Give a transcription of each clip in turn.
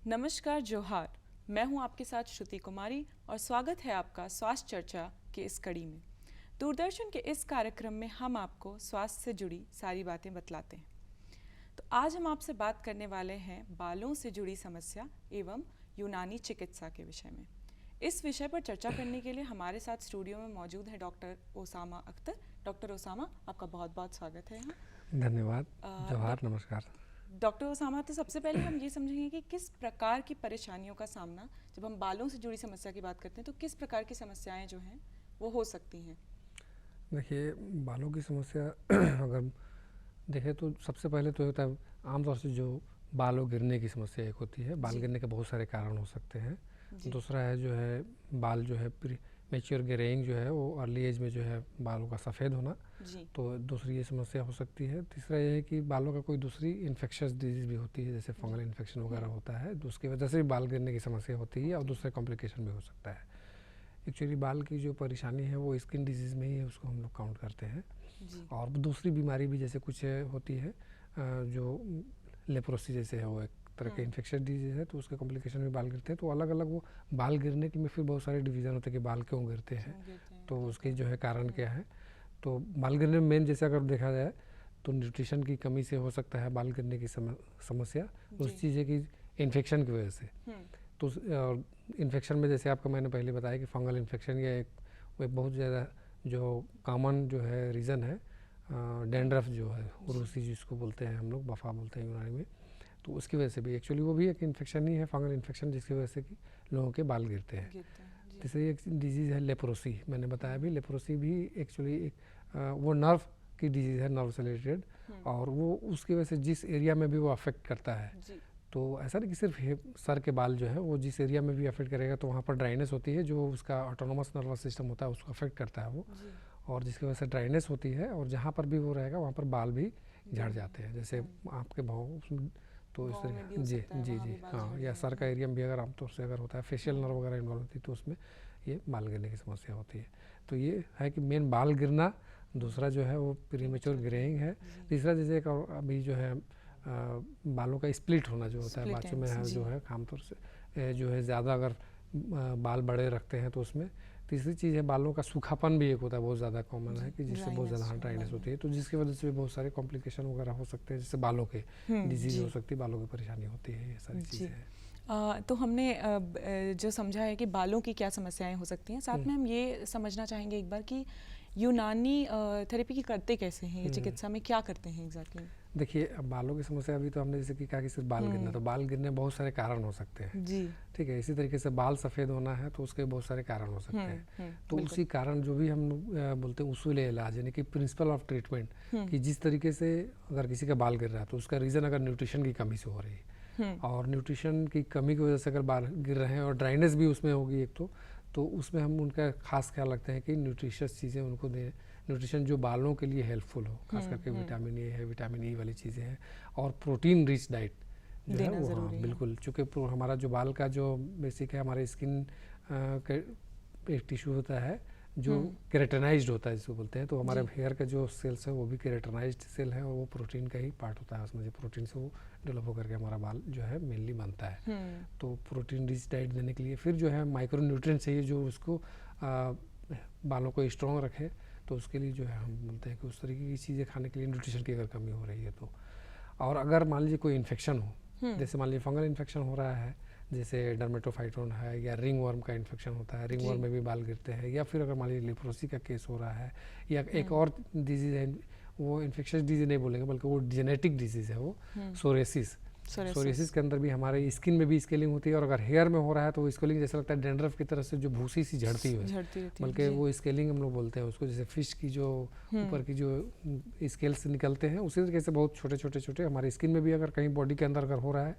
नमस्कार, जोहार। मैं हूं आपके साथ श्रुति कुमारी और स्वागत है आपका स्वास्थ्य चर्चा के इस कड़ी में। दूरदर्शन के इस कार्यक्रम में हम आपको स्वास्थ्य से जुड़ी सारी बातें बतलाते हैं। तो आज हम आपसे बात करने वाले हैं बालों से जुड़ी समस्या एवं यूनानी चिकित्सा के विषय में। इस विषय पर चर्चा करने के लिए हमारे साथ स्टूडियो में मौजूद है doctor Osama Akhtar. Doctor Osama, आपका बहुत बहुत स्वागत है यहाँ। धन्यवाद। जोहार, नमस्कार। डॉक्टर ओसामा, तो सबसे पहले हम ये समझेंगे कि किस प्रकार की परेशानियों का सामना, जब हम बालों से जुड़ी समस्या की बात करते हैं तो किस प्रकार की समस्याएं जो हैं वो हो सकती हैं। देखिए, बालों की समस्या अगर देखें तो सबसे पहले तो होता है आमतौर से जो बालों गिरने की समस्या एक होती है। बाल गिरने के बहुत सारे कारण हो सकते हैं। दूसरा है जो है बाल जो है मैच्योर ग्रेइंग जो है वो अर्ली एज में जो है बालों का सफ़ेद होना, तो दूसरी ये समस्या हो सकती है। तीसरा ये है कि बालों का कोई दूसरी इन्फेक्शस डिजीज़ भी होती है, जैसे फंगल इन्फेक्शन वगैरह होता है, तो उसकी वजह से भी बाल गिरने की समस्या होती है और दूसरे कॉम्प्लिकेशन भी हो सकता है। एक्चुअली बाल की जो परेशानी है वो स्किन डिजीज़ में ही है, उसको हम लोग काउंट करते हैं। और दूसरी बीमारी भी जैसे कुछ होती है जो लेप्रोसी जैसे है, वो एक तरह के इन्फेक्शन डिजीज़ है, तो उसके कॉम्प्लिकेशन में बाल गिरते हैं। तो अलग अलग वो बाल गिरने के में फिर बहुत सारे डिवीज़न होते हैं कि बाल क्यों गिरते हैं, तो उसके जो है कारण क्या है। तो बाल गिरने में मेन जैसे अगर देखा जाए तो न्यूट्रिशन की कमी से हो सकता है बाल गिरने की समस्या। उस चीज़ है कि इन्फेक्शन की वजह से। तो इन्फेक्शन में जैसे आपको मैंने पहले बताया कि फंगल इन्फेक्शन या एक बहुत ज़्यादा जो कॉमन जो है रीज़न है डैंड्रफ जो है, उरूसी जिसको बोलते हैं हम लोग, बफा बोलते हैं यूनानी में, तो उसकी वजह से भी एक्चुअली वो भी एक इन्फेक्शन ही है, फंगल इन्फेक्शन, जिसकी वजह से कि लोगों के बाल गिरते हैं। तीसरी एक डिजीज़ है लेप्रोसी, मैंने बताया भी। लेप्रोसी भी एक्चुअली एक वो नर्व की डिजीज़ है, नर्व से रिलेटेड, और वो उसकी वजह से जिस एरिया में भी वो अफेक्ट करता है, तो ऐसा नहीं कि सिर्फ सर के बाल जो है वो जिस एरिया में भी अफेक्ट करेगा तो वहाँ पर ड्राइनेस होती है, जो उसका ऑटोनोमस नर्वस सिस्टम होता है उसको अफेक्ट करता है वो, और जिसकी वजह से ड्राइनेस होती है, और जहाँ पर भी वो रहेगा वहाँ पर बाल भी झड़ जाते हैं, जैसे आपके भाव, तो इस तरीके जी जी जी हाँ, या सर का एरिया में भी अगर आमतौर से अगर होता है, फेशियल नर्व वगैरह इन्वॉल्व होती है, तो उसमें ये बाल गिरने की समस्या होती है। तो ये है कि मेन बाल गिरना, दूसरा जो है वो प्रीमेच्योर ग्रेइंग है, तीसरा जैसे एक अभी जो है बालों का स्प्लिट होना जो होता है बाजू में है, जो है आमतौर से जो है ज़्यादा अगर बाल बड़े रखते हैं तो उसमें। तीसरी चीज़ है बालों का सूखापन भी एक होता है, बहुत ज़्यादा कॉमन है कि जिससे बहुत ज़्यादा ड्राइनेस होती है, तो जिसकी वजह से भी बहुत सारे कॉम्प्लिकेशन वगैरह हो सकते हैं, जैसे बालों के डिजीज़ हो सकती है, बालों की परेशानी होती है, ये सारी चीज़ें हैं। तो हमने जो समझा है कि बालों की क्या समस्याएं हो सकती हैं, साथ में हम ये समझना चाहेंगे एक बार कि यूनानी थेरेपी की करते कैसे हैं, ये चिकित्सा में क्या करते हैं एग्जैक्टली। देखिए, अब बालों की समस्या अभी तो हमने जैसे कि कहा कि सिर्फ बाल गिरना, तो बाल गिरने बहुत सारे कारण हो सकते हैं जी, ठीक है। इसी तरीके से बाल सफ़ेद होना है तो उसके बहुत सारे कारण हो सकते हैं। तो उसी कारण जो भी हम बोलते हैं उसूल इलाज, यानी कि प्रिंसिपल ऑफ ट्रीटमेंट, कि जिस तरीके से अगर किसी का बाल गिर रहा है तो उसका रीज़न अगर न्यूट्रिशन की कमी से हो रही है, और न्यूट्रिशन की कमी की वजह से अगर बाल गिर रहे हैं और ड्राइनेस भी उसमें होगी एक, तो उसमें हम उनका खास ख्याल रखते हैं कि न्यूट्रिशियस चीज़ें उनको दें, न्यूट्रिशन जो बालों के लिए हेल्पफुल हो, खास करके विटामिन ए है, विटामिन ई वाली चीज़ें हैं, और प्रोटीन रिच डाइट जो है वो, हाँ बिल्कुल, चूँकि हमारा जो बाल का जो बेसिक है, हमारे स्किन का एक टिश्यू होता है जो केराटिनाइज्ड होता है जिसको बोलते हैं, तो हमारे हेयर का जो सेल्स है वो भी केराटिनाइज्ड सेल है, और वो प्रोटीन का ही पार्ट होता है, उसमें जो प्रोटीन से वो डेवलप होकर के हमारा बाल जो है मेनली बनता है। तो प्रोटीन रिच डाइट देने के लिए फिर जो है माइक्रो न्यूट्रिएंट चाहिए जो उसको बालों को स्ट्रॉन्ग रखे, तो उसके लिए जो है हम बोलते हैं कि उस तरीके की चीज़ें खाने के लिए न्यूट्रिशन की अगर कमी हो रही है तो। और अगर मान लीजिए कोई इन्फेक्शन हो, जैसे मान लीजिए फंगल इन्फेक्शन हो रहा है, जैसे डर्मेटोफाइटोन है, या रिंग वर्म का इन्फेक्शन होता है, रिंग वर्म में भी बाल गिरते हैं, या फिर अगर मान लीजिए लेप्रोसी का केस हो रहा है, या एक और डिजीज़ है, वो इन्फेक्शस डिजीज़ नहीं बोलेंगे बल्कि वो जेनेटिक डिजीज़ है, वो सोरेसिस। सोरियासिस के अंदर भी हमारे स्किन में भी स्केलिंग होती है, और अगर हेयर में हो रहा है तो वो स्केलिंग जैसा लगता है डैंड्रफ की तरह से जो भूसी सी झड़ती है, बल्कि वो स्केलिंग हम लोग बोलते हैं उसको, जैसे फिश की जो ऊपर की जो स्केल्स निकलते हैं, उसी तरीके से बहुत छोटे छोटे छोटे हमारे स्किन में भी अगर कहीं बॉडी के अंदर अगर हो रहा है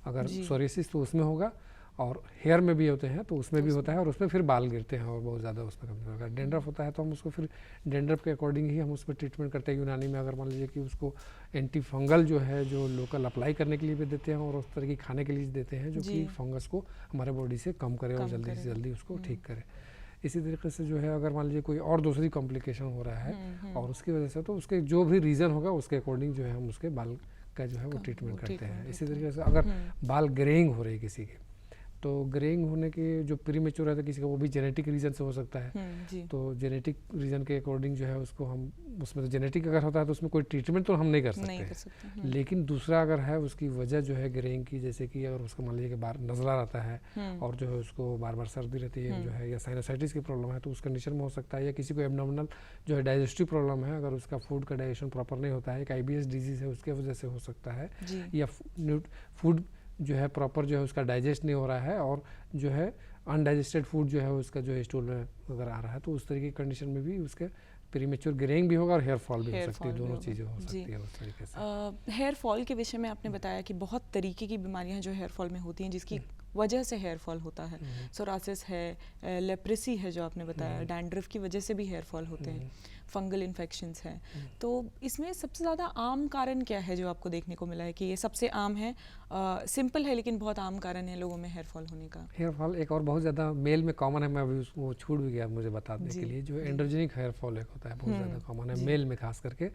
अगर सोरियासिस, तो उसमें होगा, और हेयर में भी होते हैं तो उसमें भी होता है, और उसमें फिर बाल गिरते हैं और बहुत ज़्यादा उसमें कमी होगा। डेंड्रफ होता है तो हम उसको फिर डेंड्रफ के अकॉर्डिंग ही हम उसमें ट्रीटमेंट करते हैं यूनानी में। अगर मान लीजिए कि उसको एंटी फंगल जो है जो लोकल अप्लाई करने के लिए भी देते हैं, और उस तरह की खाने के लिए देते हैं जो कि फंगस को हमारे बॉडी से कम करे और जल्दी से जल्दी उसको ठीक करे। इसी तरीके से जो है अगर मान लीजिए कोई और दूसरी कॉम्प्लिकेशन हो रहा है और उसकी वजह से, तो उसके जो भी रीज़न होगा उसके अकॉर्डिंग जो है हम उसके बाल का जो है वो ट्रीटमेंट करते हैं। ट्रीटमेंट इसी होता है। तरीके से अगर बाल ग्रेइंग हो रही है किसी के, तो ग्रेइंग होने के जो प्रीमेच्योर रहता है किसी का, वो भी जेनेटिक रीज़न से हो सकता है। जी। तो जेनेटिक रीज़न के अकॉर्डिंग जो है उसको हम, उसमें तो जेनेटिक अगर होता है तो उसमें कोई ट्रीटमेंट तो हम नहीं कर सकते हैं। लेकिन दूसरा अगर है उसकी वजह जो है ग्रेइंग की, जैसे कि अगर उसको मान लीजिए कि बार नज़ला रहता है और जो है उसको बार बार सर्दी रहती है जो है, या साइनोसाइटिस की प्रॉब्लम है, तो उस कंडीशन में हो सकता है। या किसी को एब्डोमिनल जो है डाइजेस्टिव प्रॉब्लम है, अगर उसका फूड का डाइजेशन प्रॉपर नहीं होता है, एक IBS डिजीज़ है उसके वजह से हो सकता है। या फूड जो है प्रॉपर जो है उसका डाइजेस्ट नहीं हो रहा है और जो है अनडाइजेस्टेड फूड जो है उसका जो है स्टूल में अगर आ रहा है, तो उस तरीके की कंडीशन में भी उसके प्रीमेच्योर ग्रेइंग भी होगा और हेयर फॉल भी हो सकती है। दोनों चीज़ें हो सकती है उस तरीके से। हेयर फॉल के विषय में आपने बताया कि बहुत तरीके की बीमारियां जो हेयर फॉल में होती हैं जिसकी वजह से हेयर फॉल होता है। सोरासिस है, लेप्रेसी है जो आपने बताया, डैंड्रफ की वजह से भी हेयर फॉल होते हैं, फंगल इन्फेक्शंस हैं। तो इसमें सबसे ज़्यादा आम कारण क्या है जो आपको देखने को मिला है कि ये सबसे आम है, सिंपल है लेकिन बहुत आम कारण है लोगों में हेयर फॉल होने का? हेयर फॉल एक और बहुत ज़्यादा मेल में कॉमन है, मैं अभी उसको छूट भी गया मुझे बताने के लिए। जो एंड्रोजेनिक हेयर फॉल एक होता है, बहुत ज़्यादा कॉमन है मेल में खास करके।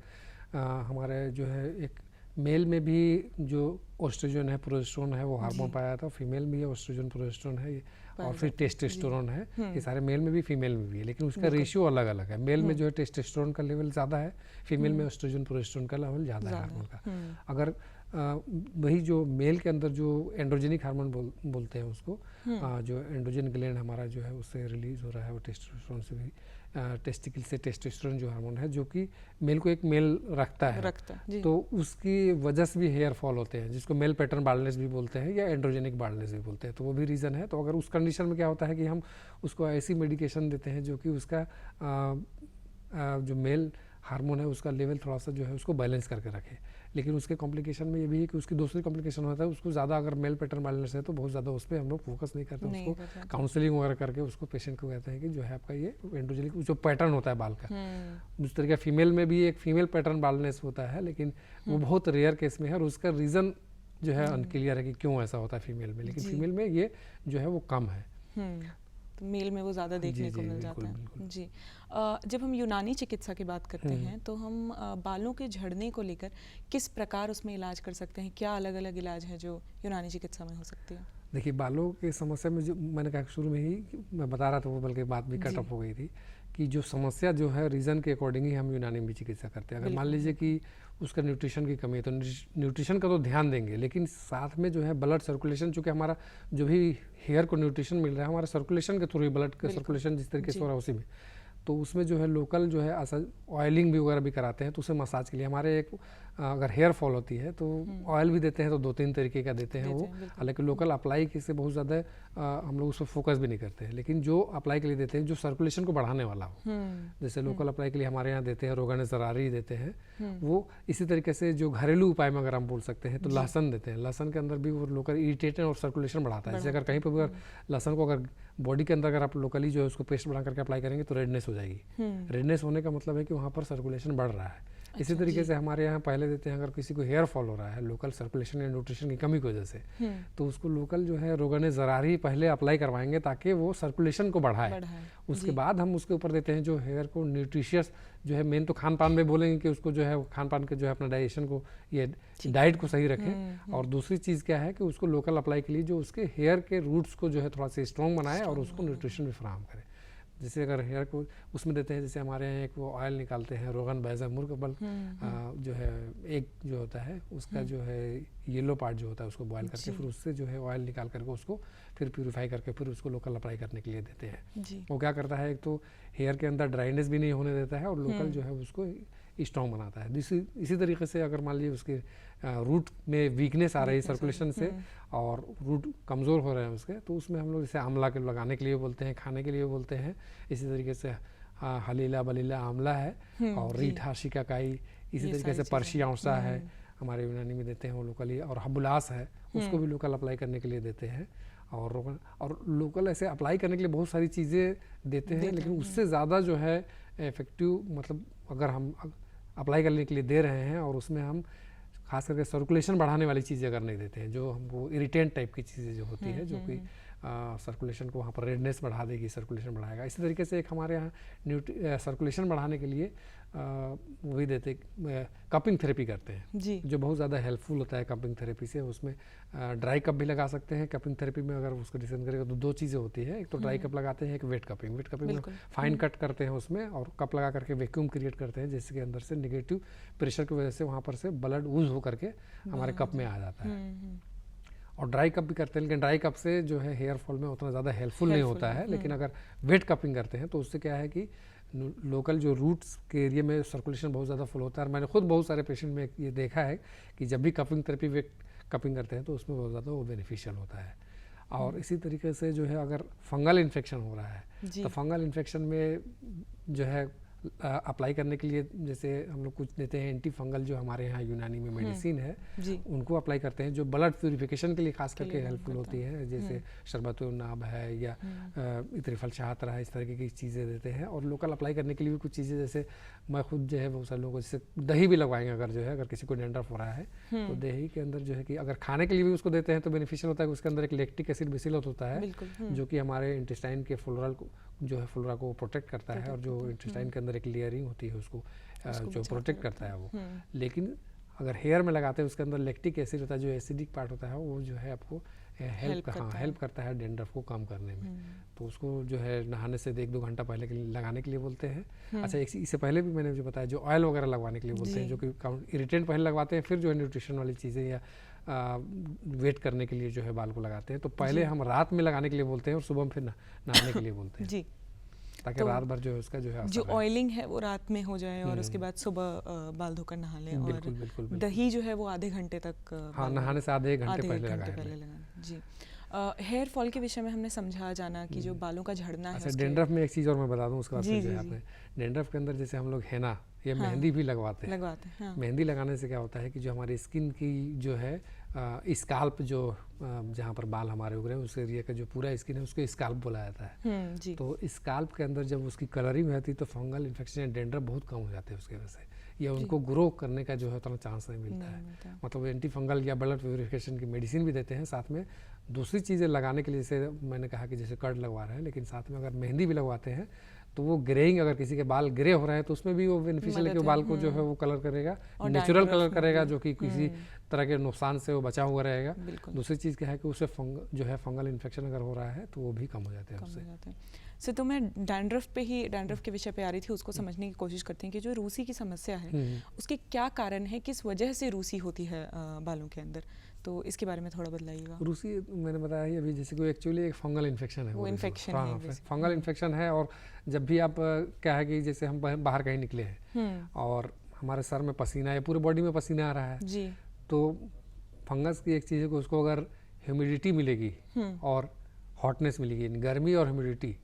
हमारे जो है एक मेल में भी जो ओस्ट्रोजन है, प्रोजेस्टेरोन है, वो हार्मोन पाया जाता है। फीमेल में ओस्ट्रोजन प्रोजेस्टेरोन है और फिर टेस्टोस्टेरोन है। ये सारे मेल में भी फीमेल में भी है, लेकिन उसका रेशियो अलग अलग है। मेल में जो है टेस्टोस्टेरोन का लेवल ज़्यादा है, फीमेल में ओस्ट्रोजन प्रोजेस्टेरोन का लेवल ज़्यादा है हार्मोन का। अगर वही जो मेल के अंदर जो एंड्रोजेनिक हार्मोन बोलते हैं उसको, जो एंड्रोजन ग्लैंड हमारा जो है उससे रिलीज हो रहा है, वो टेस्टोस्टेरोन से भी, टेस्टिकल से टेस्टोस्टेरोन जो हार्मोन है जो कि मेल को एक मेल रखता है, तो उसकी वजह से भी हेयर फॉल होते हैं, जिसको मेल पैटर्न बाल्डनेस भी बोलते हैं या एंड्रोजेनिक बाल्डनेस भी बोलते हैं। तो वो भी रीज़न है। तो अगर उस कंडीशन में क्या होता है कि हम उसको ऐसी मेडिकेशन देते हैं जो कि उसका जो मेल हार्मोन है उसका लेवल थोड़ा सा जो है उसको बैलेंस करके रखे। लेकिन उसके कॉम्प्लिकेशन में ये भी है कि उसकी दूसरी कॉम्प्लिकेशन होता है, उसको ज़्यादा अगर मेल पैटर्न बैलेंस है तो बहुत ज़्यादा उस पर हम लोग फोकस नहीं करते, उसको काउंसलिंग वगैरह करके उसको पेशेंट को कहते हैं कि जो है आपका ये एंड्रोजेनिक जो पैटर्न होता है बाल का, उस तरीके फीमेल में भी एक फीमेल पैटर्न बालनेस होता है, लेकिन वो बहुत रेयर केस में है और उसका रीज़न जो है अनक्लियर है कि क्यों ऐसा होता है फीमेल में, लेकिन फीमेल में ये जो है वो कम है, तो मेल में वो ज़्यादा देखने को मिल जाता है। जी, जब हम यूनानी चिकित्सा की बात करते हैं तो हम बालों के झड़ने को लेकर किस प्रकार उसमें इलाज कर सकते हैं? क्या अलग अलग इलाज है जो यूनानी चिकित्सा में हो सकती है? देखिए, बालों की समस्या में जो मैंने कहा शुरू में ही मैं बता रहा था, वो बल्कि बात भी कट ऑफ हो गई थी कि जो समस्या जो है रीज़न के अकॉर्डिंग ही हम यूनानी में चिकित्सा करते हैं। अगर मान लीजिए कि उसका न्यूट्रिशन की कमी है तो न्यूट्रिशन का तो ध्यान देंगे, लेकिन साथ में जो है ब्लड सर्कुलेशन, चूँकि हमारा जो भी हेयर को न्यूट्रिशन मिल रहा है हमारा सर्कुलेशन के थ्रू ही, ब्लड का सर्कुलेशन जिस तरीके से हो रहा है उसी में, तो उसमें जो है लोकल जो है ऑयलिंग भी वगैरह भी कराते हैं। तो उसे मसाज के लिए हमारे एक अगर हेयर फॉल होती है तो ऑयल भी देते हैं, तो 2-3 तरीके का देते हैं वो। हालांकि लोकल अप्लाई के से बहुत ज़्यादा हम लोग उस पर फोकस भी नहीं करते हैं, लेकिन जो अप्लाई के लिए देते हैं जो सर्कुलेशन को बढ़ाने वाला हो, जैसे लोकल अप्लाई के लिए हमारे यहाँ देते हैं रोगान ज़रारी देते हैं वो। इसी तरीके से जो घरेलू उपाय में अगर हम बोल सकते हैं तो लहसन देते हैं। लहसन के अंदर भी वो लोकल इरिटेशन और सर्कुलेशन बढ़ाता है। जैसे अगर कहीं पर भी अगर लहसन को अगर बॉडी के अंदर अगर आप लोकली जो है उसको पेस्ट बना करके अप्लाई करेंगे तो रेडनेस हो जाएगी। रेडनेस होने का मतलब है कि वहाँ पर सर्कुलेशन बढ़ रहा है। इसी तरीके से हमारे यहाँ पहले देते हैं अगर किसी को हेयर फॉल हो रहा है लोकल सर्कुलेशन या न्यूट्रिशन की कमी की वजह से, तो उसको लोकल जो है रोगान ज़रारी पहले अप्लाई करवाएंगे ताकि वो सर्कुलेशन को बढ़ाए। उसके बाद हम उसके ऊपर देते हैं जो हेयर को न्यूट्रिशियस जो है, मेन तो खान पान में बोलेंगे कि उसको जो है खान पान के जो है अपना डाइजेशन को, ये डाइट को सही रखें। और दूसरी चीज़ क्या है कि उसको लोकल अप्लाई के लिए जो उसके हेयर के रूट्स को जो है थोड़ा सा स्ट्रॉन्ग बनाए और उसको न्यूट्रिशन भी फराहम करें। जैसे अगर हेयर को उसमें देते हैं, जैसे हमारे यहाँ एक वो ऑयल निकालते हैं रोगन बैजा मुर्गबल जो है एक जो होता है उसका जो है येलो पार्ट जो होता है उसको बॉयल करके फिर उससे जो है ऑयल निकाल करके उसको फिर प्यूरिफाई करके फिर उसको लोकल अप्लाई करने के लिए देते हैं। वो क्या करता है, एक तो हेयर के अंदर ड्राइनेस भी नहीं होने देता है और लोकल जो है उसको स्ट्रॉन्ग बनाता है। इसी तरीके से अगर मान लीजिए उसके रूट में वीकनेस आ रही है सर्कुलेशन से और रूट कमज़ोर हो रहे हैं उसके, तो उसमें हम लोग जैसे आंवला के लगाने के लिए बोलते हैं, खाने के लिए बोलते हैं। इसी तरीके से हलीला बलीला आंवला है और रीठा शिकाकाई, इसी तरीके से पर्शी औसा है हमारे यूनानी में देते हैं वो लोकली, और हबुलास है उसको भी लोकल अप्लाई करने के लिए देते हैं। और लोकल ऐसे अप्लाई करने के लिए बहुत सारी चीज़ें देते हैं, लेकिन उससे ज़्यादा जो है इफेक्टिव, मतलब अगर हम अप्लाई करने के लिए दे रहे हैं और उसमें हम खास करके सर्कुलेशन बढ़ाने वाली चीज़ें अगर नहीं देते हैं, जो हमको इरिटेंट टाइप की चीज़ें जो होती है जो कि सर्कुलेशन को वहाँ पर रेडनेस बढ़ा देगी, सर्कुलेशन बढ़ाएगा। इसी तरीके से एक हमारे यहाँ सर्कुलेशन बढ़ाने के लिए वो भी देते कपिंग थेरेपी करते हैं जी, जो बहुत ज़्यादा हेल्पफुल होता है कपिंग थेरेपी से। उसमें ड्राई कप भी लगा सकते हैं कपिंग थेरेपी में। अगर उसको डिस्कस करेगा तो दो चीज़ें होती है, एक तो ड्राई कप लगाते हैं, एक वेट कपिंग में बिल्कुल। फाइन कट करते हैं उसमें और कप लगा करके वैक्यूम क्रिएट करते हैं, जिसके अंदर से नेगेटिव प्रेशर की वजह से वहाँ पर से ब्लड ऊज हो करके हमारे कप में आ जाता है। और ड्राई कप भी करते हैं, लेकिन ड्राई कप से जो है हेयर फॉल में उतना ज़्यादा हेल्पफुल नहीं होता है। लेकिन अगर वेट कपिंग करते हैं तो उससे क्या है कि लोकल जो रूट्स के एरिया में सर्कुलेशन बहुत ज़्यादा फुल होता है। और मैंने खुद बहुत सारे पेशेंट में ये देखा है कि जब भी कपिंग थेरेपी वेट कपिंग करते हैं तो उसमें बहुत ज़्यादा वो बेनिफिशियल होता है। और इसी तरीके से जो है अगर फंगल इन्फेक्शन हो रहा है तो फंगल इन्फेक्शन में जो है अप्लाई करने के लिए जैसे हम लोग कुछ देते हैं एंटी फंगल, जो हमारे यहाँ यूनानी में मेडिसिन है उनको अप्लाई करते हैं, जो ब्लड प्यूरिफिकेशन के लिए खास करके हेल्पफुल होती है। जैसे शरबत नाब है या इतरिफल शहातरा है, इस तरह की चीज़ें देते हैं। और लोकल अप्लाई करने के लिए भी कुछ चीज़ें, जैसे मैं खुद जो है बहुत सारे लोगों को जैसे दही भी लगवाएंगे अगर जो है अगर किसी को डेंड्रफ हो रहा है तो दही के अंदर जो है कि अगर खाने के लिए भी उसको देते हैं तो बेनिफिशियल होता है कि उसके अंदर एक लैक्टिक एसिड बेसिलस होता है जो कि हमारे इंटेस्टाइन के फ्लोरा को प्रोटेक्ट करता है। और जो इंटेस्टाइन के अंदर एक लेयरिंग होती है उसको जो प्रोटेक्ट करता है वो। लेकिन अगर हेयर में लगाते हैं उसके अंदर लैक्टिक एसिड होता है, जो एसिडिक पार्ट होता है वो जो है आपको हेल्प करता है डेंड्रफ को कम करने में। तो उसको जो है नहाने से 1-2 घंटा पहले के लिए लगाने के लिए बोलते हैं। अच्छा, इससे पहले भी मैंने जो बताया जो ऑयल वगैरह लगवाने के लिए बोलते हैं, जो कि इरिटेंट पहले लगवाते हैं, फिर जो है न्यूट्रिशन वाली चीज़ें या वेट करने के लिए जो है बाल को लगाते हैं। तो पहले हम रात में लगाने के लिए बोलते हैं और सुबह में फिर नहाने के लिए बोलते हैं ताकि रात भर जो है उसका जो है जो ऑयलिंग है वो रात में हो जाए और उसके बाद सुबह बाल धोकर नहा लें। और दही जो है वो आधे घंटे तक, नहाने से आधे घंटे पहले लगाएं। जी, हेयर फॉल के विषय में हमने समझा जाना कि जो बालों का झड़ना है। अच्छा, डेंड्रफ में एक चीज़ और मैं बता दूं उसके बाद फिर जो है आपने डेंड्रफ के अंदर जैसे हम लोग हेना या मेहंदी भी लगवाते हैं। मेहंदी लगाने से क्या होता है कि जो हमारी स्किन की जो है स्काल्प, जो जहाँ पर बाल हमारे उग रहे हैं उस एरिया का जो पूरा स्किन है उसको स्काल्प बोला जाता है। तो स्काल्प के अंदर जब उसकी कलरिंग होती है तो फंगल इन्फेक्शन या डेंड्रफ बहुत कम हो जाते हैं उसकी वजह से, या उनको ग्रो करने का जो है उतना चांस नहीं मिलता है। मतलब एंटी फंगल या ब्लड प्यूरिफिकेशन की मेडिसिन भी देते हैं, साथ में दूसरी चीज़ें लगाने के लिए, जैसे मैंने कहा कि जैसे कर्ड लगवा रहे हैं, लेकिन साथ में अगर मेहंदी भी लगवाते हैं तो वो ग्रेइंग, अगर किसी के बाल ग्रे हो रहे हैं तो उसमें भी वो बेनिफिशियल है कि वो बाल को जो है वो कलर करेगा, नेचुरल कलर करेगा, जो कि किसी तरह के नुकसान से वो बचा हुआ रहेगा। दूसरी चीज़ क्या है कि उससे जो है फंगल इन्फेक्शन अगर हो रहा है तो वो भी कम हो जाते हैं उससे। तो मैं डैंड्रफ के विषय पे आ रही थी, उसको समझने की कोशिश करते हैं कि जो रूसी की समस्या है उसके क्या कारण है, किस वजह से रूसी होती है बालों के अंदर, तो इसके बारे में थोड़ा बताइएगा। रूसी मैंने बताया ही अभी, जैसे कोई एक्चुअली एक फंगल इन्फेक्शन है, वो इन्फेक्शन है, फंगल इन्फेक्शन है। और जब भी आप क्या है कि जैसे हम बाहर कहीं निकले हैं और हमारे सर में पसीना या पूरे बॉडी में पसीना आ रहा है तो फंगस की एक चीज़ है कि उसको अगर ह्यूमिडिटी मिलेगी और हॉटनेस मिलेगी, गर्मी और ह्यूमिडिटी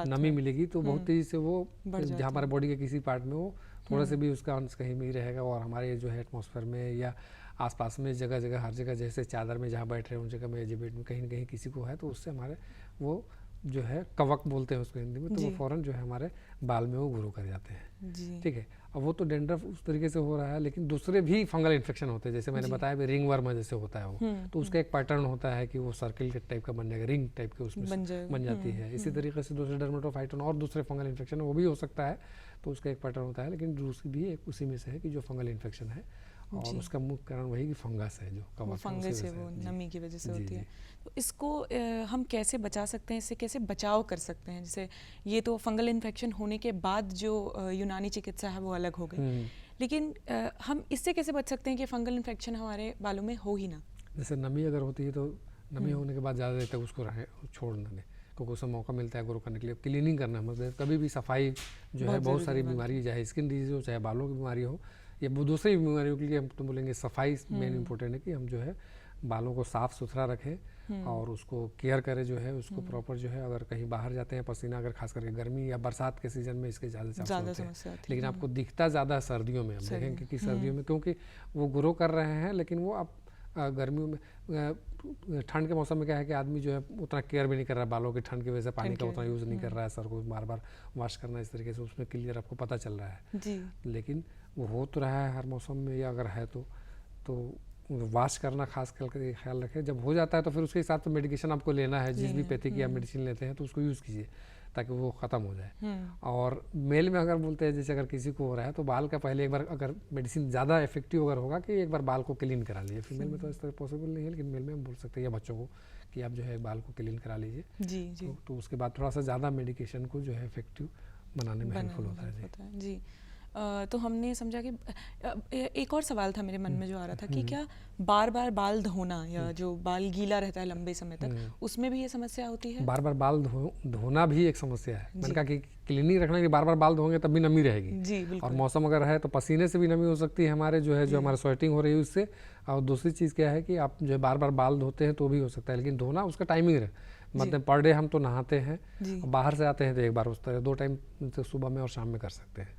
नमी मिलेगी तो बहुत तेज़ी से वो जहाँ हमारे बॉडी के किसी पार्ट में वो थोड़ा से भी उसका अंश कहीं भी रहेगा। और हमारे जो है एटमॉस्फेयर में या आसपास में जगह जगह हर जगह, जैसे चादर में जहाँ बैठ रहे हैं उन जगह में, बेड में कहीं ना कहीं किसी को है तो उससे हमारे वो जो है कवक बोलते हैं उसको हिंदी में, तो वो फ़ौरन जो है हमारे बाल में वो ग्रो कर जाते हैं। ठीक है, अब वो तो डेंड्रफ उस तरीके से हो रहा है, लेकिन दूसरे भी फंगल इन्फेक्शन होते हैं, जैसे मैंने बताया भी रिंग वर्म जैसे होता है वो, तो उसका एक पैटर्न होता है कि वो सर्किल के टाइप का बन जाएगा, रिंग टाइप के उसमें बन जाती है। इसी तरीके से दूसरे डर्मेटोफाइटन और दूसरे फंगल इन्फेक्शन वो भी हो सकता है, तो उसका एक पैटर्न होता है। लेकिन दूसरी भी एक उसी में से है कि जो फंगल इन्फेक्शन है और उसका मुख्य कारण वही कि फंगस है, जो कवक फंगस है, वो नमी की वजह से होती है। तो इसको हम कैसे बचा सकते हैं, इससे कैसे बचाव कर सकते हैं? जैसे ये तो फंगल इन्फेक्शन होने के बाद जो यूनानी चिकित्सा है वो अलग हो गई, लेकिन हम इससे कैसे बच सकते हैं कि फंगल इन्फेक्शन हमारे बालों में हो ही ना? जैसे नमी अगर होती है तो नमी होने के बाद ज़्यादा देर तक उसको छोड़ ना दें, क्योंकि उसमें मौका मिलता है ग्रो करने के लिए। क्लीनिंग करना, मतलब कभी भी सफाई जो है, बहुत सारी बीमारी, चाहे स्किन डिजीज हो, चाहे बालों की बीमारी हो या दूसरी बीमारियों के लिए हम तो बोलेंगे सफाई मेन इम्पोर्टेंट है कि हम जो है बालों को साफ़ सुथरा रखें और उसको केयर करें, जो है उसको प्रॉपर जो है। अगर कहीं बाहर जाते हैं, पसीना अगर खास करके गर्मी या बरसात के सीज़न में इसके ज़्यादा चांस होते हैं, लेकिन आपको दिखता ज़्यादा सर्दियों में, हम देखेंगे कि सर्दियों में क्योंकि वो ग्रो कर रहे हैं, लेकिन वो अब गर्मियों में, ठंड के मौसम में क्या है कि आदमी जो है उतना केयर भी नहीं कर रहा है बालों की, ठंड की वजह से पानी का उतना यूज़ नहीं कर रहा है, सर को बार बार वॉश करना, इस तरीके से उसमें क्लियर आपको पता चल रहा है। लेकिन वो हो तो रहा है हर मौसम में, या अगर है तो वॉश करना खास करके ख्याल रखें। जब हो जाता है तो फिर उसके हिसाब से मेडिकेशन आपको लेना है, जिस भी पैथी की आप मेडिसिन लेते हैं तो उसको यूज़ कीजिए ताकि वो ख़त्म हो जाए। और मेल में अगर बोलते हैं जैसे अगर किसी को हो रहा है तो बाल का पहले एक बार अगर मेडिसिन ज़्यादा इफेक्टिव अगर होगा कि एक बार बाल को क्लीन करा लीजिए। फीमेल में तो इस तरह पॉसिबल नहीं है, लेकिन मेल में हम बोल सकते हैं या बच्चों को कि आप जो है बाल को क्लीन करा लीजिए जी। तो उसके बाद थोड़ा सा ज़्यादा मेडिकेशन को जो है इफेक्टिव बनाने में हेल्पफुल होता है जी। तो हमने समझा कि एक और सवाल था मेरे मन में जो आ रहा था कि क्या बार बार बाल धोना या जो बाल गीला रहता है लंबे समय तक उसमें भी ये समस्या होती है? बार बार बाल धोना भी एक समस्या है। मैंने कहा कि क्लीनिंग रखना कि बार बार बाल धोएंगे तब भी नमी रहेगी जी, बिल्कुल। और मौसम अगर है तो पसीने से भी नमी हो सकती है हमारे जो है जो हमारे स्वेटिंग हो रही है उससे। और दूसरी चीज़ क्या है कि आप जो है बार बार बाल धोते हैं तो भी हो सकता है, लेकिन धोना उसका टाइमिंग है। मतलब पर डे हम तो नहाते हैं, बाहर से आते हैं तो एक बार उस तरह 2 टाइम सुबह में और शाम में कर सकते हैं।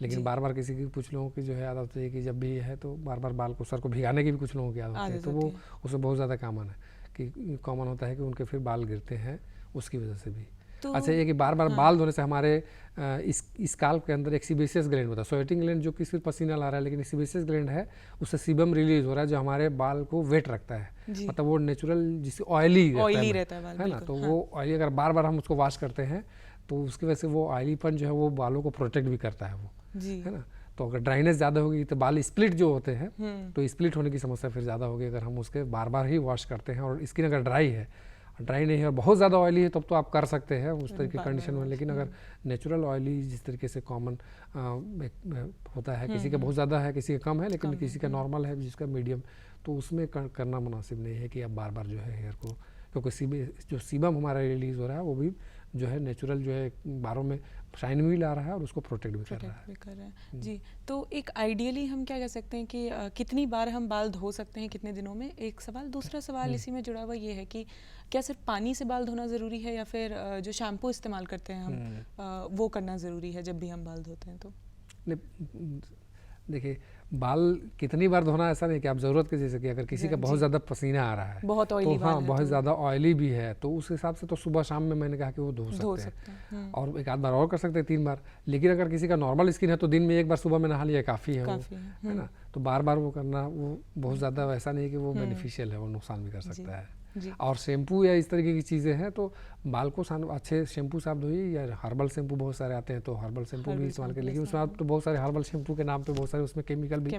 लेकिन बार बार किसी की कुछ लोगों की जो है आदत होती है कि जब भी है तो बार बार बाल को सर को भिगाने की भी कुछ लोगों की आदत है, तो वो उसमें बहुत ज़्यादा कॉमन है कि कॉमन होता है कि उनके फिर बाल गिरते हैं उसकी वजह से भी। तो अच्छा ये कि बार बार बाल धोने से हमारे इस स्काल्प के अंदर एक सीबेसियस ग्लैंड होता है, स्वेटिंग ग्लैंड जो कि सिर्फ पसीना ला रहा है, लेकिन सीबेसियस ग्लैंड है उससे सीबम रिलीज हो रहा है जो हमारे बाल को वेट रखता है। मतलब वो नेचुरल जिससे ऑयली रहता है ना, तो वो ऑयली अगर बार बार हम उसको वॉश करते हैं तो उसकी वजह से वो ऑयलीपन जो है वो बालों को प्रोटेक्ट भी करता है वो, है ना। तो अगर ड्राइनेस ज़्यादा होगी तो बाल स्प्लिट जो होते हैं तो स्प्लिट होने की समस्या फिर ज़्यादा होगी अगर हम उसके बार बार ही वॉश करते हैं। और स्किन अगर ड्राई है, ड्राई नहीं है और बहुत ज़्यादा ऑयली है तब तो आप कर सकते हैं उस तरह की कंडीशन में। लेकिन अगर नेचुरल ऑयली जिस तरीके से कॉमन होता है, किसी का बहुत ज़्यादा है, किसी का कम है, लेकिन किसी का नॉर्मल है, जिसका मीडियम, तो उसमें करना मुनासिब नहीं है कि आप बार बार जो है हेयर को, क्योंकि जो सीबम हमारा रिलीज़ हो रहा है वो भी जो है नेचुरल जो है बालों में शाइन भी ला रहा है और उसको प्रोटेक्ट भी कर रहा है जी। तो एक आइडियली हम क्या कह सकते हैं कि कितनी बार हम बाल धो सकते हैं कितने दिनों में, एक सवाल। दूसरा सवाल इसी में जुड़ा हुआ ये है कि क्या सिर्फ पानी से बाल धोना ज़रूरी है या फिर जो शैम्पू इस्तेमाल करते हैं हम वो करना ज़रूरी है जब भी हम बाल धोते हैं? तो देखिए बाल कितनी बार धोना ऐसा नहीं कि आप ज़रूरत के जैसे कि अगर किसी का बहुत ज़्यादा पसीना आ रहा है, बहुत ऑयली तो हाँ बहुत ज़्यादा ऑयली भी है तो उस हिसाब से तो सुबह शाम में मैंने कहा कि वो धो सकते हैं और एक आध बार और कर सकते हैं 3 बार। लेकिन अगर किसी का नॉर्मल स्किन है तो दिन में 1 बार सुबह में नहा लिया काफ़ी है, है ना। तो बार बार वो करना वो बहुत ज़्यादा वैसा नहीं कि वो बेनिफिशियल है, वो नुकसान भी कर सकता है। और शैम्पू या इस तरीके की चीज़ें हैं तो बाल को अच्छे शैम्पू से आप धोइए, या हर्बल शैम्पू बहुत सारे आते हैं तो हर्बल शैम्पू भी इस्तेमाल करें। लेकिन उसमें आप तो बहुत सारे हर्बल शैम्पू के नाम पे बहुत सारे उसमें केमिकल भी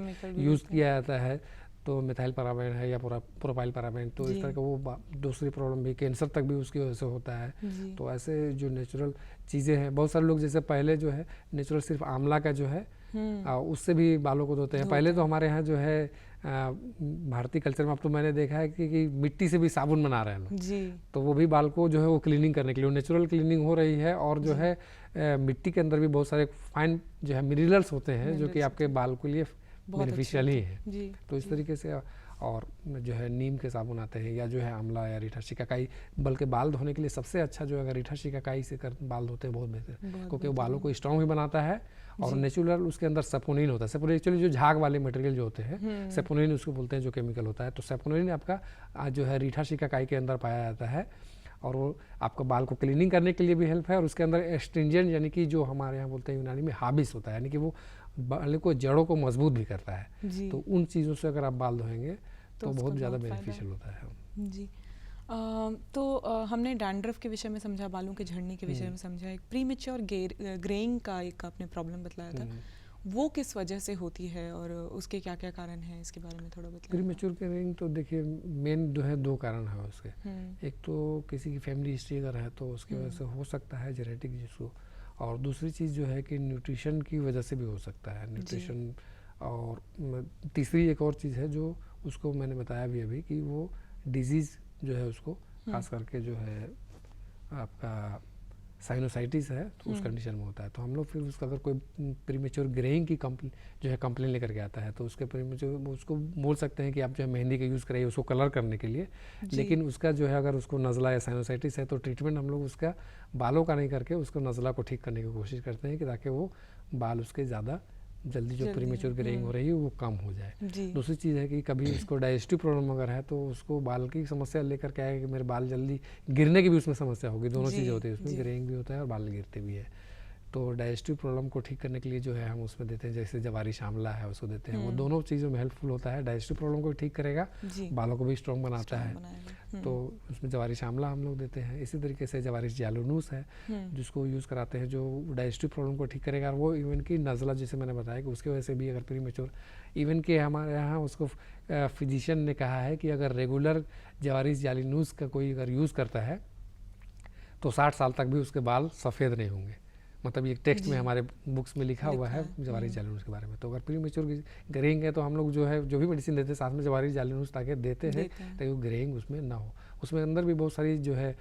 यूज़ किया जाता है, तो मिथाइल पैराबेन है या प्रोपाइल पैराबेन, तो इस तरह का वो दूसरी प्रॉब्लम भी, कैंसर तक भी उसकी वजह से होता है। तो ऐसे जो नेचुरल चीज़ें हैं, बहुत सारे लोग जैसे पहले जो है नेचुरल सिर्फ आंवला का जो है उससे भी बालों को धोते हैं। पहले तो हमारे यहाँ जो है भारतीय कल्चर में अब तो मैंने देखा है कि मिट्टी से भी साबुन बना रहे हैं लोग, तो वो भी बाल को जो है वो क्लीनिंग करने के लिए नेचुरल क्लीनिंग हो रही है। और जो है मिट्टी के अंदर भी बहुत सारे फाइन जो है मिनरल्स होते हैं जो कि आपके बाल के लिए बेनिफिशियल ही है। तो इस तरीके से और जो है नीम के साबुन आते हैं या जो है आंवला या रीठा शिकाकाई, बल्कि बाल धोने के लिए सबसे अच्छा जो है अगर रीठा शिकाकाई से बाल धोते हैं बहुत बेहतर, क्योंकि वो बालों को स्ट्रॉन्ग भी बनाता है और नेचुरल उसके अंदर सेपोनिन होता है। सेपोनिन एक्चुअली जो झाग वाले मटेरियल जो होते हैं सेपोनिन उसको बोलते हैं, जो केमिकल होता है। तो सेपोनिन आपका जो है रीठा शिकाकाई के अंदर पाया जाता है और वो आपका बाल को क्लीनिंग करने के लिए भी हेल्प है। और उसके अंदर एस्ट्रिंजेंट यानी कि जो हमारे यहाँ बोलते हैं यूनानी में हाबिस होता है, यानी कि वो बाल को जड़ों को मजबूत भी करता है। तो उन चीज़ों से अगर आप बाल धोएंगे तो बहुत ज़्यादा बेनिफिशियल होता है जी। हमने डैंड्रफ के विषय में समझा, बालों के झड़ने के विषय में समझा, एक प्रीमेच्योर ग्रेइंग का एक आपने प्रॉब्लम बतलाया था, वो किस वजह से होती है और उसके क्या क्या कारण हैं, इसके बारे में थोड़ा बताइए। प्रीमेच्योर ग्रेइंग तो देखिए मेन जो है 2 कारण है उसके। एक तो किसी की फैमिली हिस्ट्री अगर है तो उसकी वजह से हो सकता है जेनेटिक जिसको, और दूसरी चीज़ जो है कि न्यूट्रिशन की वजह से भी हो सकता है, न्यूट्रिशन। और तीसरी एक और चीज़ है जो उसको मैंने बताया भी अभी कि वो डिजीज़ जो है उसको खास करके जो है आपका साइनोसाइटिस है तो उस कंडीशन में होता है। तो हम लोग फिर उसका अगर कोई प्रीमेच्योर ग्रेइंग की जो है कंप्लेन लेकर के आता है तो उसके प्रीमेच्योर उसको बोल सकते हैं कि आप जो है मेहंदी का यूज़ कराइए उसको कलर करने के लिए। लेकिन उसका जो है अगर उसको नज़ला या साइनोसाइटिस है तो ट्रीटमेंट हम लोग उसका बालों का नहीं करके उसको नज़ला को ठीक करने की कोशिश करते हैं कि ताकि वो बाल उसके ज़्यादा जल्दी जो प्रीमेच्योर ग्रेइंग हो रही है वो कम हो जाए। दूसरी चीज़ है कि कभी उसको डाइजेस्टिव प्रॉब्लम अगर है तो उसको बाल की समस्या लेकर क्या है कि मेरे बाल जल्दी गिरने की भी उसमें समस्या होगी। दोनों चीज़ें होती है उसमें, ग्रेइंग भी होता है और बाल गिरते भी है। तो डाइजेस्टिव प्रॉब्लम को ठीक करने के लिए जो है हम उसमें देते हैं, जैसे जवारिश आंवला है उसको देते हैं। वो दोनों चीज़ों में हेल्पफुल होता है, डाइजेस्टिव प्रॉब्लम को भी ठीक करेगा, बालों को भी स्ट्रॉन्ग बनाता है। तो उसमें जवारिश आंवला हम लोग देते हैं। इसी तरीके से जवारिश जालूनूस है जिसको यूज़ कराते हैं, जो डाइजेस्टिव प्रॉब्लम को ठीक करेगा। और वो इवन की नज़ला जैसे मैंने बताया कि उसकी वजह से भी अगर प्रीमेच्योर, इवन कि हमारे यहाँ उसको फिजिशियन ने कहा है कि अगर रेगुलर जवारिश जालूनूस का कोई अगर यूज़ करता है तो 60 साल तक भी उसके बाल सफ़ेद नहीं होंगे। मतलब ये टेक्स्ट में हमारे बुक्स में लिखा हुआ है जवारिश जालूनूस के बारे में। तो अगर प्रीमेच्योर ग्रेइंग है तो हम लोग जो है जो भी मेडिसिन देते हैं साथ में जवारिश जालूनूस ताकि देते हैं ताकि वो ग्रेइंग उसमें ना हो। उसमें अंदर भी बहुत सारी जो है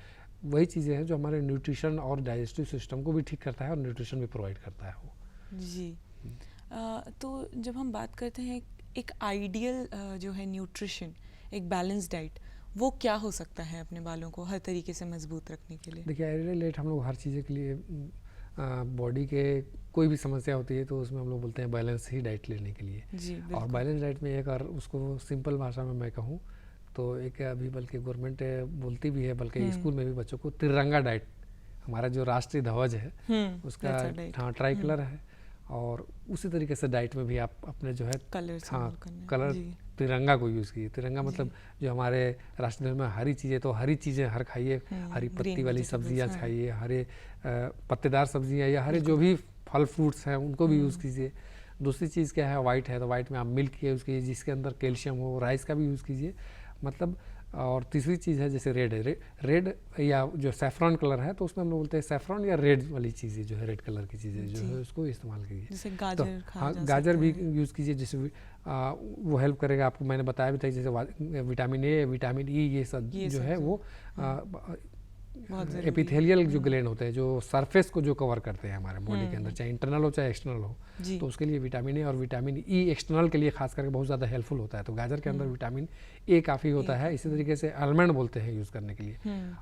वही चीज़ें हैं जो हमारे न्यूट्रिशन और डाइजेस्टिव सिस्टम को भी ठीक करता है और न्यूट्रिशन भी प्रोवाइड करता है वो। जी। तो जब हम बात करते हैं एक आइडियल जो है न्यूट्रिशन, एक बैलेंस डाइट, वो क्या हो सकता है अपने बालों को हर तरीके से मजबूत रखने के लिए? देखिए आइडियल डाइट हम लोग हर चीज़ के लिए बॉडी के कोई भी समस्या होती है तो उसमें हम लोग बोलते हैं बैलेंस ही डाइट लेने के लिए। जी, और बैलेंस डाइट में एक और उसको सिंपल भाषा में मैं कहूँ तो एक अभी बल्कि गवर्नमेंट बोलती भी है, बल्कि स्कूल में भी बच्चों को तिरंगा डाइट, हमारा जो राष्ट्रीय ध्वज है उसका हाँ ट्राई कलर है। और उसी तरीके से डाइट में भी आप अपने जो है कलर तिरंगा को यूज़ कीजिए। तिरंगा मतलब जो हमारे राष्ट्रीय ध्वज में हरी चीज़ें, तो हरी चीज़ें हर खाइए, हरी पत्ती वाली सब्जियां खाइए, हरे पत्तेदार सब्जियां या हरे जो भी फल फ्रूट्स हैं उनको भी यूज़ कीजिए। दूसरी चीज़ क्या है, वाइट है तो वाइट में आप मिल्क यूज़ कीजिए जिसके अंदर कैल्शियम हो, राइस का भी यूज़ कीजिए मतलब। और तीसरी चीज़ है जैसे रेड है, रेड या जो सैफरॉन कलर है तो उसमें हम लोग बोलते हैं सैफरॉन या रेड वाली चीज़ें जो है रेड कलर की चीज़ें जो है उसको इस्तेमाल कीजिए। जैसे गाजर तो हाँ गाजर भी यूज़ कीजिए, जैसे वो हेल्प करेगा आपको। मैंने बताया भी था जैसे विटामिन ए, विटामिन ई, ये सब जो है वो एपिथेलियल जो ग्लैंड होते हैं जो सरफेस को जो कवर करते हैं हमारे बॉडी के अंदर, चाहे इंटरनल हो चाहे एक्सटर्नल हो, तो उसके लिए विटामिन ए और विटामिन ई एक्सटर्नल के लिए खास करके बहुत ज़्यादा हेल्पफुल होता है। तो गाजर के अंदर विटामिन ए काफ़ी होता है। इसी तरीके से आलमंड बोलते हैं यूज़ करने के लिए,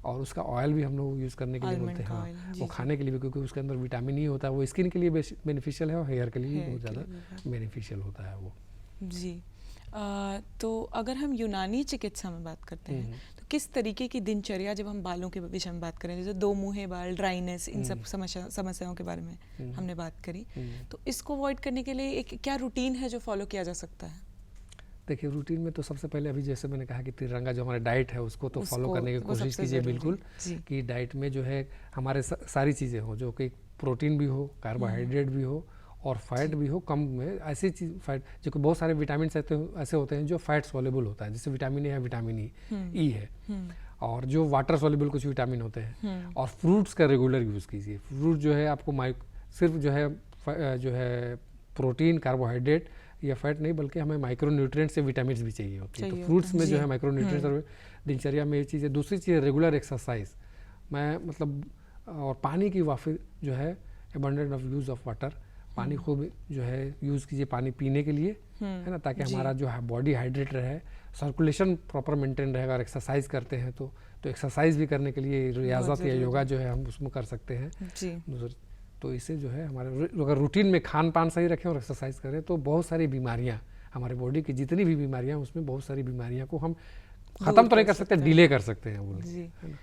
और उसका ऑयल भी हम लोग यूज़ करने के लिए बोलते हैं। हाँ वो खाने के लिए भी, क्योंकि उसके अंदर विटामिन ई होता है, वो स्किन के लिए बेनिफिशियल है और हेयर के लिए भी बहुत ज़्यादा बेनिफिशियल होता है वो। जी। तो अगर हम यूनानी चिकित्सा में बात करते हैं तो किस तरीके की दिनचर्या, जब हम बालों के विषय में बात करें, जैसे दो मुँहे बाल, ड्राइनेस, इन सब समस्याओं के बारे में हमने बात करी, तो इसको अवॉइड करने के लिए एक क्या रूटीन है जो फॉलो किया जा सकता है? देखिए रूटीन में तो सबसे पहले अभी जैसे मैंने कहा कि तिरंगा जो हमारा डाइट है उसको तो फॉलो करने की कोशिश कीजिए बिल्कुल, कि डाइट में जो है हमारे सारी चीज़ें हो, जो कि प्रोटीन भी हो, कार्बोहाइड्रेट भी हो और फैट भी हो कम में। ऐसी चीज़ फैट जो कि बहुत सारे विटामिन ऐसे होते हैं जो फैट सॉल्युबल होता है, जैसे विटामिन ए है, विटामिन ई है, और जो वाटर सॉल्युबल कुछ विटामिन होते हैं। और फ्रूट्स का रेगुलर यूज़ कीजिए। फ्रूट जो है आपको सिर्फ जो है प्रोटीन, कार्बोहाइड्रेट या फैट नहीं, बल्कि हमें माइक्रो न्यूट्रिएंट्स से विटामिन भी चाहिए होती है। तो फ्रूट्स में जो है माइक्रो न्यूट्रिएंट्स और दिनचर्या में ये चीज़ें। दूसरी चीज़ रेगुलर एक्सरसाइज, मैं मतलब, और पानी की वाफी जो है abundant of use of water, पानी खूब जो है यूज़ कीजिए पानी पीने के लिए, है ना, ताकि हमारा जो है बॉडी हाइड्रेट रहे, सर्कुलेशन प्रॉपर मेंटेन रहेगा। और एक्सरसाइज करते हैं तो एक्सरसाइज भी करने के लिए रियाजत या योगा जो है हम उसमें कर सकते हैं जी। तो इससे जो है हमारे अगर रूटीन में खान पान सही रखें और एक्सरसाइज करें तो बहुत सारी बीमारियां, हमारे बॉडी की जितनी भी बीमारियां उसमें बहुत सारी बीमारियों को हम ख़त्म तो नहीं कर सकते, डिले कर सकते हैं वो, है ना।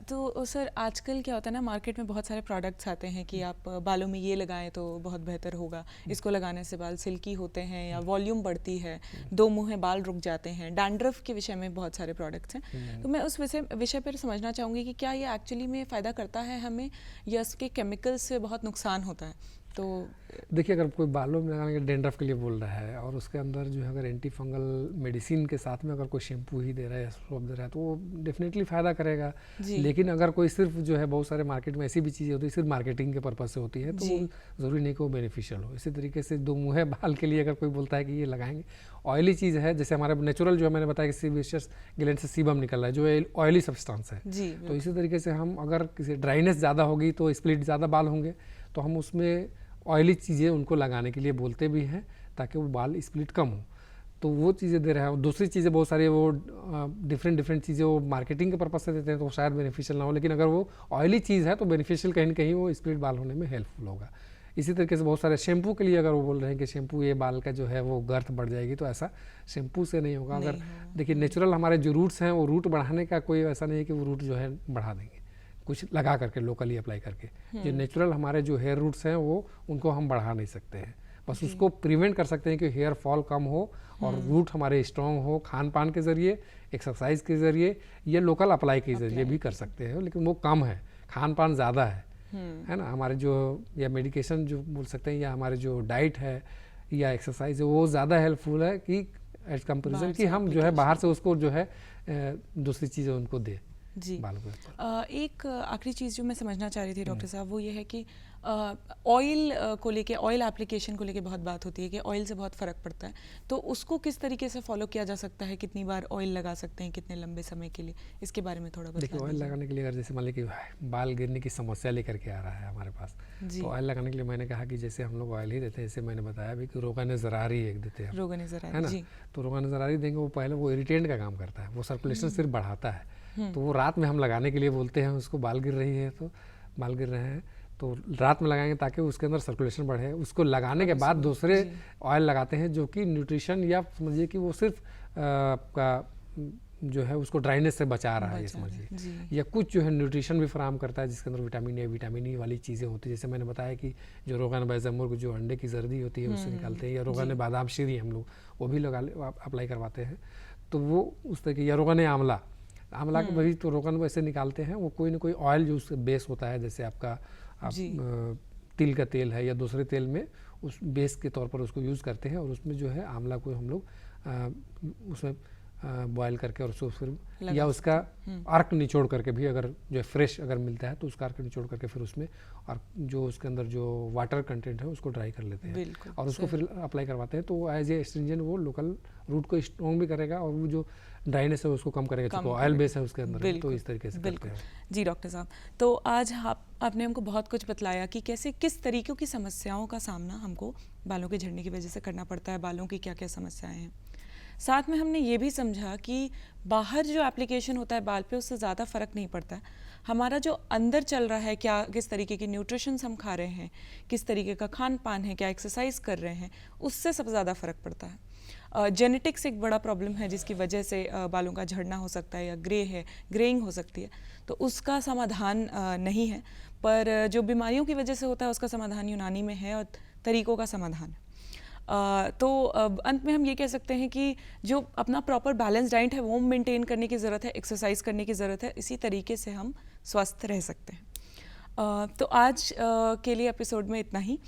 तो सर आजकल क्या होता है ना, मार्केट में बहुत सारे प्रोडक्ट्स आते हैं कि आप बालों में ये लगाएं तो बहुत बेहतर होगा, इसको लगाने से बाल सिल्की होते हैं या वॉल्यूम बढ़ती है, दो मुँहे बाल रुक जाते हैं, डैंड्रफ के विषय में बहुत सारे प्रोडक्ट्स हैं। तो मैं उस विषय पर समझना चाहूँगी कि क्या ये एक्चुअली में फ़ायदा करता है हमें, या इसके केमिकल से बहुत नुकसान होता है? तो देखिए अगर कोई बालों में लगाने के डैंड्रफ के लिए बोल रहा है और उसके अंदर जो है अगर एंटी फंगल मेडिसिन के साथ में अगर कोई शैम्पू ही दे रहा है या सोप दे रहा है तो वो डेफिनेटली फ़ायदा करेगा। लेकिन अगर कोई सिर्फ जो है, बहुत सारे मार्केट में ऐसी भी चीज़ें होती है सिर्फ मार्केटिंग के पर्पज़ से होती है, तो वो ज़रूरी नहीं कि वो बेनिफिशियल हो। इसी तरीके से दो मुँहे बाल के लिए अगर कोई बोलता है कि ये लगाएंगे, ऑयली चीज़ है, जैसे हमारे नेचुरल जो है मैंने बताया कि सीबेशियस ग्लैंड से सीबम निकल रहा है जो ऑयली सब्सटेंस है, तो इसी तरीके से हम अगर किसी ड्राइनेस ज़्यादा होगी तो स्प्लिट ज़्यादा बाल होंगे, तो हम उसमें ऑयली चीज़ें उनको लगाने के लिए बोलते भी हैं ताकि वो बाल स्प्लिट कम हो, तो वो चीज़ें दे रहा है। और दूसरी चीज़ें बहुत सारी वो डिफरेंट चीज़ें वो मार्केटिंग के पर्पज़ से देते हैं तो शायद बेनिफिशियल ना हो, लेकिन अगर वो ऑयली चीज़ है तो बेनिफिशियल कहीं ना कहीं वो स्प्लिट बाल होने में हेल्पफुल होगा। इसी तरीके से बहुत सारे शैम्पू के लिए अगर वो बोल रहे हैं कि शैम्पू ये बाल का जो है वो गर्थ बढ़ जाएगी, तो ऐसा शैम्पू से नहीं होगा। अगर देखिए नेचुरल हमारे जो रूट्स हैं वो रूट बढ़ाने का कोई ऐसा नहीं है कि वो रूट जो है बढ़ा देंगे, कुछ लगा करके लोकली अप्लाई करके। जो नेचुरल हमारे जो हेयर रूट्स हैं वो उनको हम बढ़ा नहीं सकते हैं, बस उसको प्रिवेंट कर सकते हैं कि हेयर फॉल कम हो और रूट हमारे स्ट्रॉन्ग हो। खान पान के ज़रिए, एक्सरसाइज के ज़रिए, ये लोकल अप्लाई के ज़रिए भी कर सकते हैं, लेकिन वो कम है, खान पान ज़्यादा है ना। हमारे जो या मेडिकेशन जो बोल सकते हैं, या हमारे जो डाइट है या एक्सरसाइज है, वो ज़्यादा हेल्पफुल है कि एज कंपेरिजन कि हम जो है बाहर से उसको जो है दूसरी चीज़ें उनको दे जी। बालों के ऊपर। एक आखिरी चीज़ जो मैं समझना चाह रही थी डॉक्टर साहब, वो ये है कि ऑयल को लेके, ऑयल एप्लीकेशन को लेके बहुत बात होती है कि ऑयल से बहुत फ़र्क पड़ता है, तो उसको किस तरीके से फॉलो किया जा सकता है, कितनी बार ऑयल लगा सकते हैं, कितने लंबे समय के लिए, इसके बारे में थोड़ा बता देखिए, ऑयल लगाने के लिए अगर जैसे मान लीजिए कि बाल गिरने की समस्या लेकर के आ रहा है हमारे पास, तो ऑयल लगाने के लिए मैंने कहा कि जैसे हम लोग ऑयल ही देते हैं, जैसे मैंने बताया भी कि रोगान ज़रारी एक देते हैं, रोगान ज़रारी, है ना। तो रोगान ज़रारी देंगे, वो पहले वो इरिटेंट का काम करता है, वो सर्कुलेशन सिर्फ बढ़ाता है। तो वो रात में हम लगाने के लिए बोलते हैं उसको, बाल गिर रही है तो बाल गिर रहे हैं तो रात में लगाएंगे ताकि उसके अंदर सर्कुलेशन बढ़े। उसको लगाने के बाद दूसरे ऑयल लगाते हैं जो कि न्यूट्रिशन, या समझिए कि वो सिर्फ आपका जो है उसको ड्राइनेस से बचा रहा है, ये समझिए, या कुछ जो है न्यूट्रिशन भी फराहम करता है जिसके अंदर विटामिन ई वाली चीज़ें होती है। जैसे मैंने बताया कि जो रोगान बैजमुर्ग जो अंडे की जर्दी होती है उससे निकालते हैं, या रोगान बादाम शीरी हम लोग वो भी अप्लाई करवाते हैं, तो वो उस तरह की, या रोगान आंवला के भी तो रोगन वैसे निकालते हैं। वो कोई ना कोई ऑयल जो उससे बेस होता है, जैसे आपका तिल का तेल है या दूसरे तेल में उस बेस के तौर पर उसको यूज़ करते हैं, और उसमें जो है आंवला को हम लोग उसमें बॉयल करके और उसको फिर या उसका अर्क निचोड़ करके भी, अगर जो है फ्रेश अगर मिलता है तो उसका अर्क निचोड़ करके फिर उसमें और जो उसके अंदर जो वाटर कंटेंट है उसको ड्राई कर लेते हैं और उसको फिर अप्लाई करवाते हैं। तो एज ए एस्ट्रिंजेंट वो लोकल रूट को स्ट्रॉन्ग भी करेगा और वो जो ड्राइनेस है उसको कम करेगा, क्योंकि ऑयल बेस है उसके अंदर, तो इस तरीके से करते हैं। जी डॉक्टर साहब, तो आज आपने हमको बहुत कुछ बतलाया कि कैसे किस तरीक़ों की समस्याओं का सामना हमको बालों के झड़ने की वजह से करना पड़ता है, बालों की क्या क्या समस्याएं हैं। साथ में हमने ये भी समझा कि बाहर जो एप्लीकेशन होता है बाल पे उससे ज़्यादा फ़र्क नहीं पड़ता है, हमारा जो अंदर चल रहा है, क्या किस तरीके की न्यूट्रिशंस हम खा रहे हैं, किस तरीके का खान पान है, क्या एक्सरसाइज कर रहे हैं, उससे सबसे ज़्यादा फ़र्क पड़ता है। जेनेटिक्स एक बड़ा प्रॉब्लम है जिसकी वजह से बालों का झड़ना हो सकता है, या ग्रेइंग हो सकती है, तो उसका समाधान नहीं है, पर जो बीमारियों की वजह से होता है उसका समाधान यूनानी में है और तरीक़ों का समाधान है। तो अंत में हम ये कह सकते हैं कि जो अपना प्रॉपर बैलेंस डाइट है वो मेंटेन करने की ज़रूरत है, एक्सरसाइज करने की ज़रूरत है, इसी तरीके से हम स्वस्थ रह सकते हैं। तो आज के लिए एपिसोड में इतना ही।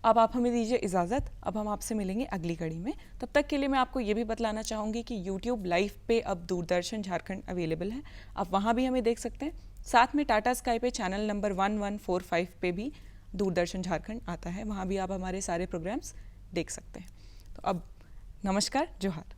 अब आप हमें दीजिए इजाज़त, अब हम आपसे मिलेंगे अगली कड़ी में। तब तक के लिए मैं आपको ये भी बतलाना चाहूँगी कि YouTube लाइव पे अब दूरदर्शन झारखंड अवेलेबल है, आप वहाँ भी हमें देख सकते हैं। साथ में टाटा स्काई पे चैनल नंबर 1145 पे भी दूरदर्शन झारखंड आता है, वहाँ भी आप हमारे सारे प्रोग्राम्स देख सकते हैं। तो अब नमस्कार, जोहार।